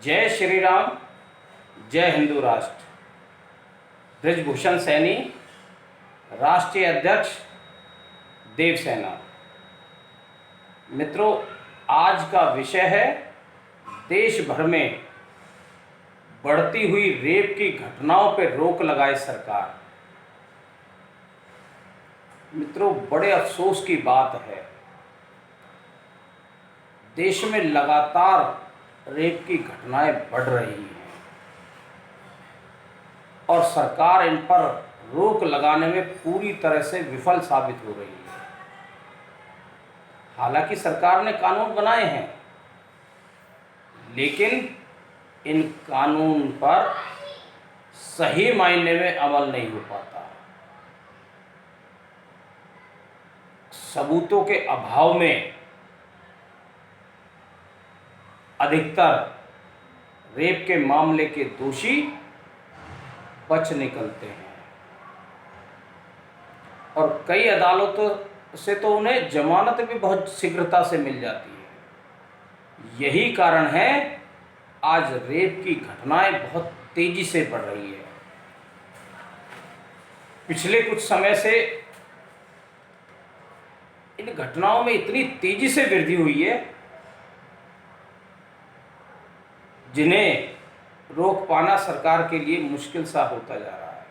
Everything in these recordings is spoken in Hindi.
जय श्री राम। जय हिंदू राष्ट्र। ब्रिजभूषण सैनी, राष्ट्रीय अध्यक्ष देवसेना। मित्रों, आज का विषय है देश भर में बढ़ती हुई रेप की घटनाओं पर रोक लगाए सरकार। मित्रों, बड़े अफसोस की बात है, देश में लगातार रेप की घटनाएं बढ़ रही हैं और सरकार इन पर रोक लगाने में पूरी तरह से विफल साबित हो रही है। हालांकि सरकार ने कानून बनाए हैं, लेकिन इन कानून पर सही मायने में अमल नहीं हो पाता। सबूतों के अभाव में अधिकतर रेप के मामले के दोषी बच निकलते हैं और कई अदालतों से तो उन्हें जमानत भी बहुत शीघ्रता से मिल जाती है। यही कारण है आज रेप की घटनाएं बहुत तेजी से बढ़ रही है। पिछले कुछ समय से इन घटनाओं में इतनी तेजी से वृद्धि हुई है जिन्हें रोक पाना सरकार के लिए मुश्किल सा होता जा रहा है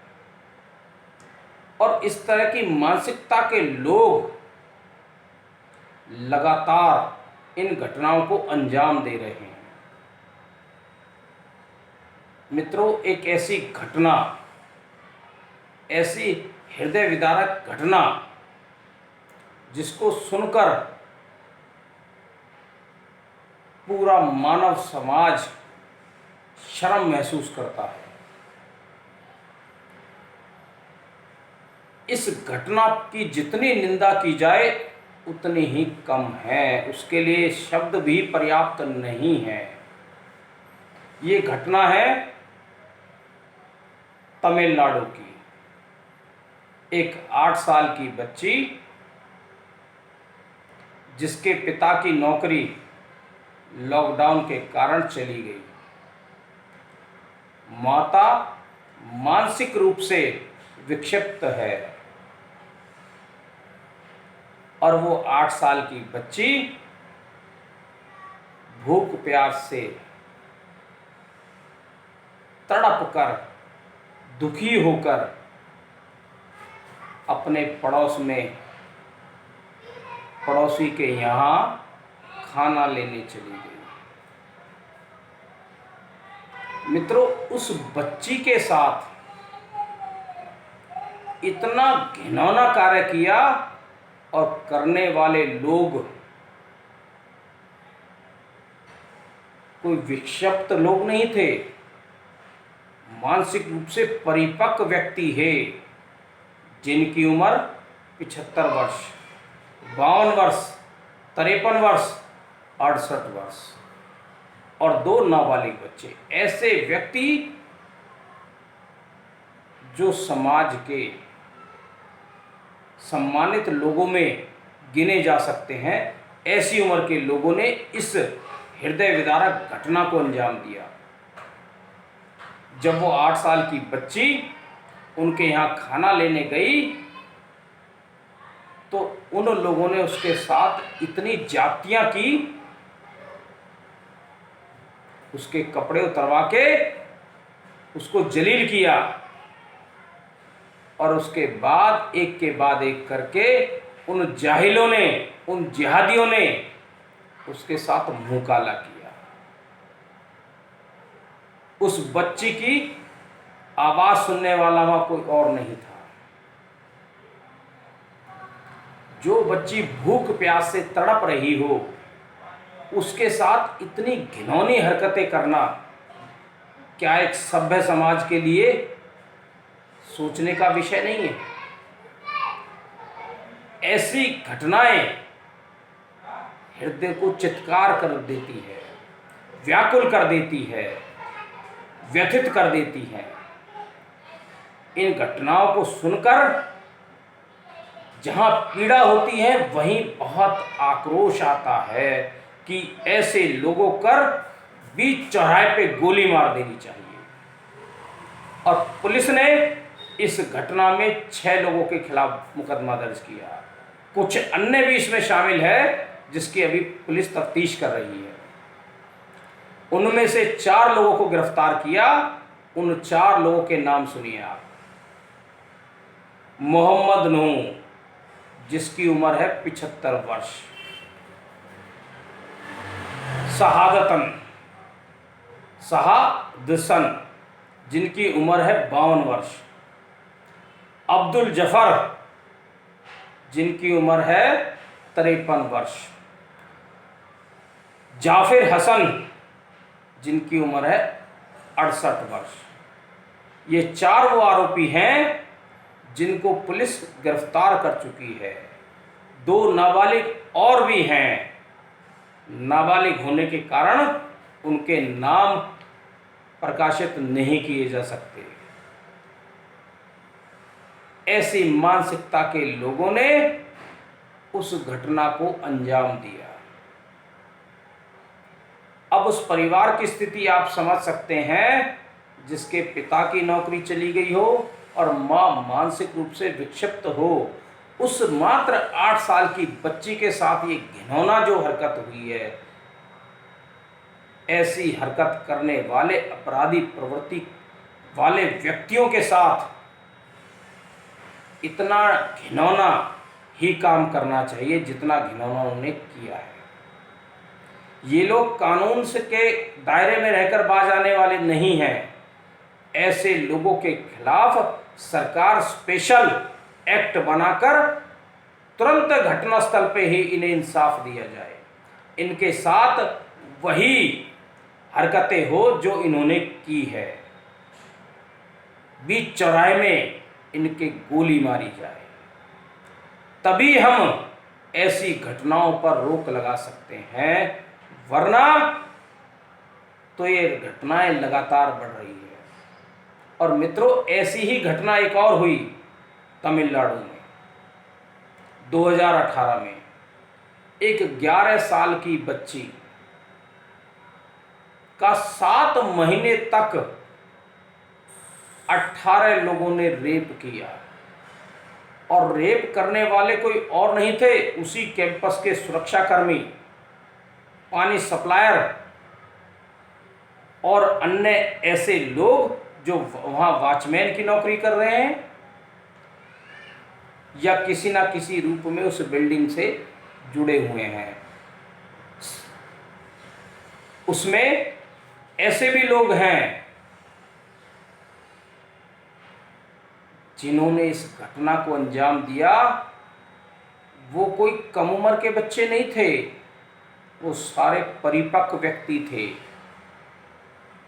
और इस तरह की मानसिकता के लोग लगातार इन घटनाओं को अंजाम दे रहे हैं। मित्रों, एक ऐसी घटना, ऐसी हृदय विदारक घटना जिसको सुनकर पूरा मानव समाज शर्म महसूस करता है। इस घटना की जितनी निंदा की जाए उतनी ही कम है, उसके लिए शब्द भी पर्याप्त नहीं है। ये घटना है तमिलनाडु की। एक 8 साल की बच्ची जिसके पिता की नौकरी लॉकडाउन के कारण चली गई। माता मानसिक रूप से विक्षिप्त है और वो 8 साल की बच्ची भूख प्यास से तड़प कर, दुखी होकर अपने पड़ोसी के यहाँ खाना लेने चली गई। मित्रों, उस बच्ची के साथ इतना घिनौना कार्य किया और करने वाले लोग कोई विक्षिप्त लोग नहीं थे, मानसिक रूप से परिपक्व व्यक्ति है जिनकी उम्र 75 वर्ष, 52 वर्ष, 53 वर्ष, 68 वर्ष और 2 नाबालिग बच्चे। ऐसे व्यक्ति जो समाज के सम्मानित लोगों में गिने जा सकते हैं, ऐसी उम्र के लोगों ने इस हृदय विदारक घटना को अंजाम दिया। जब वो 8 साल की बच्ची उनके यहाँ खाना लेने गई तो उन लोगों ने उसके साथ इतनी ज्यादतियां की, उसके कपड़े उतरवा के उसको जलील किया और उसके बाद एक के बाद एक करके उन जाहिलों ने, उन जिहादियों ने उसके साथ मुंह काला किया। उस बच्ची की आवाज सुनने वाला वहां कोई और नहीं था। जो बच्ची भूख प्यास से तड़प रही हो, उसके साथ इतनी घिनौनी हरकतें करना क्या एक सभ्य समाज के लिए सोचने का विषय नहीं है? ऐसी घटनाएं हृदय को चित्कार कर देती है, व्याकुल कर देती है, व्यथित कर देती है। इन घटनाओं को सुनकर जहां पीड़ा होती है वहीं बहुत आक्रोश आता है कि ऐसे लोगों पर बीच चौराहे पे गोली मार देनी चाहिए। और पुलिस ने इस घटना में 6 लोगों के खिलाफ मुकदमा दर्ज किया। कुछ अन्य भी इसमें शामिल है जिसकी अभी पुलिस तफ्तीश कर रही है। उनमें से 4 लोगों को गिरफ्तार किया। उन 4 लोगों के नाम सुनिए आप। मोहम्मद नूह, जिसकी उम्र है 75 वर्ष। शहादसन, जिनकी उम्र है 52 वर्ष। अब्दुल जफर, जिनकी उम्र है 53 वर्ष। जाफिर हसन, जिनकी उम्र है 68 वर्ष। ये 4 वो आरोपी हैं जिनको पुलिस गिरफ्तार कर चुकी है। 2 नाबालिग और भी हैं। नाबालिग होने के कारण उनके नाम प्रकाशित नहीं किए जा सकते। ऐसी मानसिकता के लोगों ने उस घटना को अंजाम दिया। अब उस परिवार की स्थिति आप समझ सकते हैं, जिसके पिता की नौकरी चली गई हो और मां मानसिक रूप से विक्षिप्त हो। उस मात्र 8 साल की बच्ची के साथ ये घिनौना जो हरकत हुई है, ऐसी हरकत करने वाले अपराधी प्रवृत्ति वाले व्यक्तियों के साथ इतना घिनौना ही काम करना चाहिए जितना घिनौना उन्होंने किया है। ये लोग कानून से के दायरे में रहकर बाज आने वाले नहीं हैं। ऐसे लोगों के खिलाफ सरकार स्पेशल एक्ट बनाकर तुरंत घटनास्थल पे ही इन्हें इंसाफ दिया जाए। इनके साथ वही हरकतें हो जो इन्होंने की है। बीच चौराहे में इनके गोली मारी जाए, तभी हम ऐसी घटनाओं पर रोक लगा सकते हैं, वरना तो ये घटनाएं लगातार बढ़ रही है। और मित्रों, ऐसी ही घटना एक और हुई तमिलनाडु में 2018 में। एक 11 साल की बच्ची का 7 महीने तक 18 लोगों ने रेप किया। और रेप करने वाले कोई और नहीं थे, उसी कैंपस के सुरक्षाकर्मी, पानी सप्लायर और अन्य ऐसे लोग जो वहां वॉचमैन की नौकरी कर रहे हैं या किसी ना किसी रूप में उस बिल्डिंग से जुड़े हुए हैं। उसमें ऐसे भी लोग हैं जिन्होंने इस घटना को अंजाम दिया। वो कोई कम उम्र के बच्चे नहीं थे, वो सारे परिपक्व व्यक्ति थे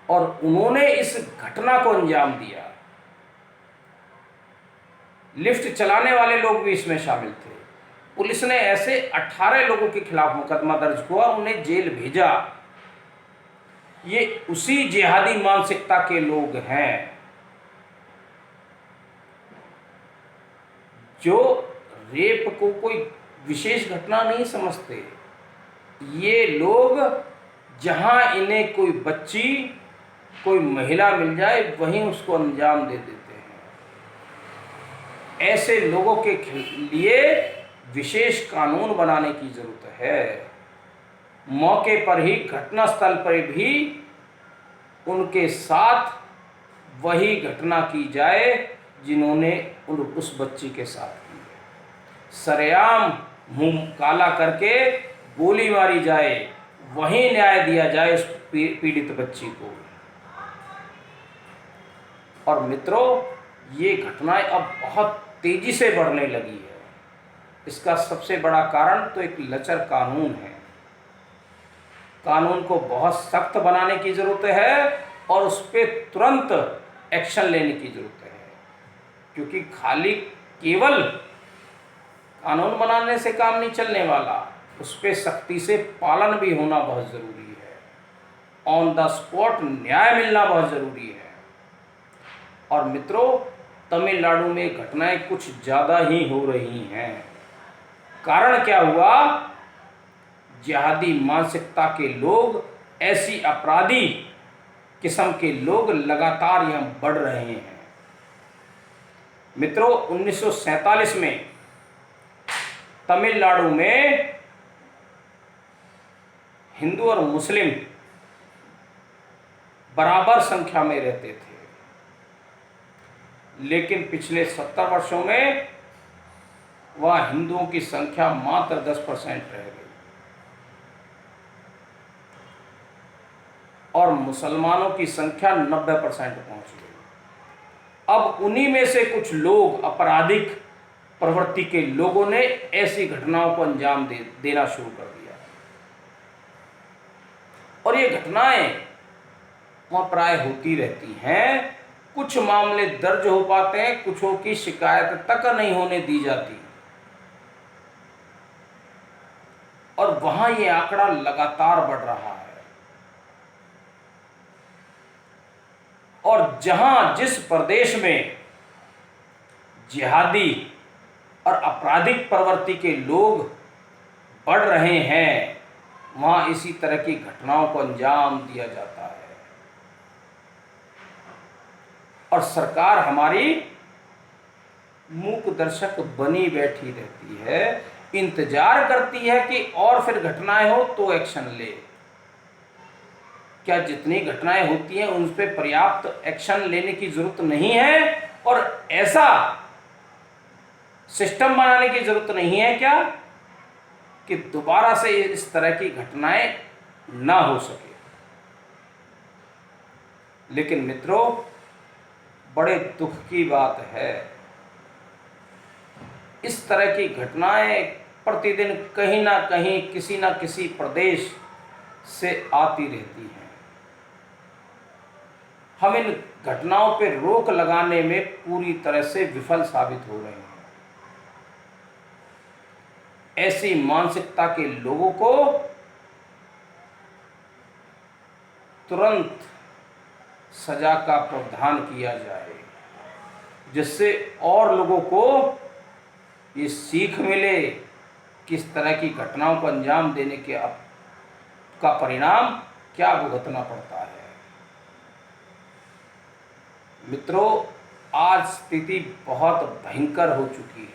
और उन्होंने इस घटना को अंजाम दिया। लिफ्ट चलाने वाले लोग भी इसमें शामिल थे। पुलिस ने ऐसे 18 लोगों के खिलाफ मुकदमा दर्ज हुआ और उन्हें जेल भेजा। ये उसी जिहादी मानसिकता के लोग हैं जो रेप को कोई विशेष घटना नहीं समझते। ये लोग जहां इन्हें कोई बच्ची, कोई महिला मिल जाए वहीं उसको अंजाम दे देते हैं। ऐसे लोगों के लिए विशेष कानून बनाने की जरूरत है। मौके पर ही, घटनास्थल पर भी उनके साथ वही घटना की जाए जिन्होंने उस बच्ची के साथ की है। सरेआम मुंह काला करके गोली मारी जाए, वहीं न्याय दिया जाए उस पीड़ित बच्ची को। और मित्रों, ये घटनाएं अब बहुत तेजी से बढ़ने लगी है। इसका सबसे बड़ा कारण तो एक लचर कानून है। कानून को बहुत सख्त बनाने की जरूरत है और उस पर तुरंत एक्शन लेने की जरूरत है, क्योंकि खाली केवल कानून बनाने से काम नहीं चलने वाला, उस पर सख्ती से पालन भी होना बहुत ज़रूरी है। ऑन द स्पॉट न्याय मिलना बहुत ज़रूरी है। और मित्रों, तमिलनाडु में घटनाएं कुछ ज़्यादा ही हो रही हैं। कारण क्या हुआ? जिहादी मानसिकता के लोग ऐसी अपराधी किस्म के लोग लगातार यहाँ बढ़ रहे हैं। मित्रों, 1947 में तमिलनाडु में हिंदू और मुस्लिम बराबर संख्या में रहते थे, लेकिन पिछले 70 वर्षों में वह हिंदुओं की संख्या मात्र 10% रह गई और मुसलमानों की संख्या 90% पहुंच गई। अब उन्हीं में से कुछ लोग, आपराधिक प्रवृत्ति के लोगों ने ऐसी घटनाओं को अंजाम देना शुरू कर दिया और ये घटनाएं वहाँ प्राय होती रहती हैं। कुछ मामले दर्ज हो पाते हैं, कुछों की शिकायत तक नहीं होने दी जाती और वहाँ ये आंकड़ा लगातार बढ़ रहा है। और जहां जिस प्रदेश में जिहादी और आपराधिक प्रवृत्ति के लोग बढ़ रहे हैं, वहां इसी तरह की घटनाओं को अंजाम दिया जाता है और सरकार हमारी मूक दर्शक बनी बैठी रहती है, इंतजार करती है कि और फिर घटनाएं हो तो एक्शन ले। क्या जितनी घटनाएं होती हैं उन पर पर्याप्त एक्शन लेने की जरूरत नहीं है और ऐसा सिस्टम बनाने की जरूरत नहीं है क्या कि दोबारा से इस तरह की घटनाएं ना हो सके? लेकिन मित्रों, बड़े दुख की बात है, इस तरह की घटनाएं प्रतिदिन कहीं ना कहीं किसी ना किसी प्रदेश से आती रहती हैं। हम इन घटनाओं पर रोक लगाने में पूरी तरह से विफल साबित हो रहे हैं। ऐसी मानसिकता के लोगों को तुरंत सजा का प्रावधान किया जाए, जिससे और लोगों को ये सीख मिले कि इस तरह की घटनाओं को अंजाम देने के का परिणाम क्या भुगतना पड़ता है। मित्रों, आज स्थिति बहुत भयंकर हो चुकी है।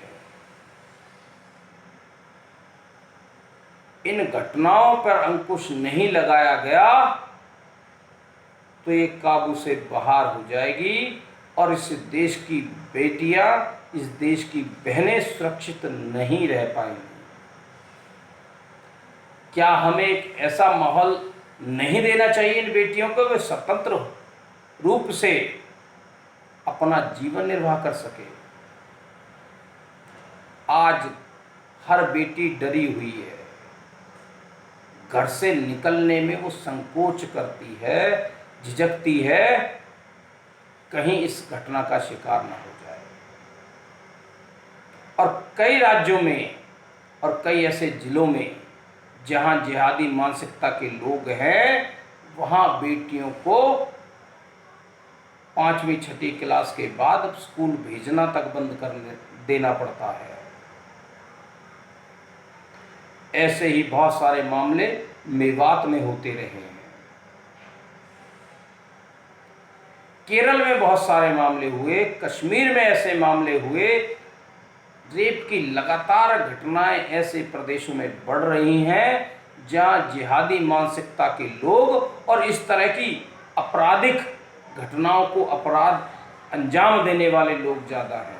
इन घटनाओं पर अंकुश नहीं लगाया गया तो ये काबू से बाहर हो जाएगी और इस देश की बेटियां, इस देश की बहनें सुरक्षित नहीं रह पाएंगी। क्या हमें एक ऐसा माहौल नहीं देना चाहिए इन बेटियों को, वे स्वतंत्र रूप से अपना जीवन निर्वाह कर सके? आज हर बेटी डरी हुई है, घर से निकलने में वो संकोच करती है, झिझकती है, कहीं इस घटना का शिकार न हो जाए। और कई राज्यों में और कई ऐसे जिलों में जहां जिहादी मानसिकता के लोग हैं, वहां बेटियों को 5वीं 6ठी क्लास के बाद अब स्कूल भेजना तक बंद कर देना पड़ता है। ऐसे ही बहुत सारे मामले मेवात में होते रहे हैं, केरल में बहुत सारे मामले हुए, कश्मीर में ऐसे मामले हुए। रेप की लगातार घटनाएं ऐसे प्रदेशों में बढ़ रही हैं जहां जिहादी मानसिकता के लोग और इस तरह की आपराधिक घटनाओं को अपराध अंजाम देने वाले लोग ज़्यादा हैं।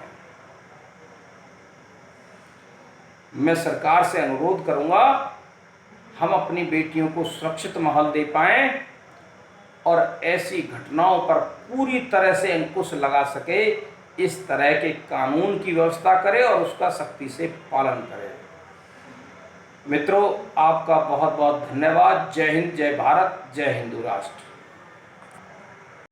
मैं सरकार से अनुरोध करूंगा, हम अपनी बेटियों को सुरक्षित माहौल दे पाएं और ऐसी घटनाओं पर पूरी तरह से अंकुश लगा सके, इस तरह के कानून की व्यवस्था करें और उसका सख्ती से पालन करें। मित्रों, आपका बहुत बहुत धन्यवाद। जय हिंद, जय भारत, जय हिंदू राष्ट्र।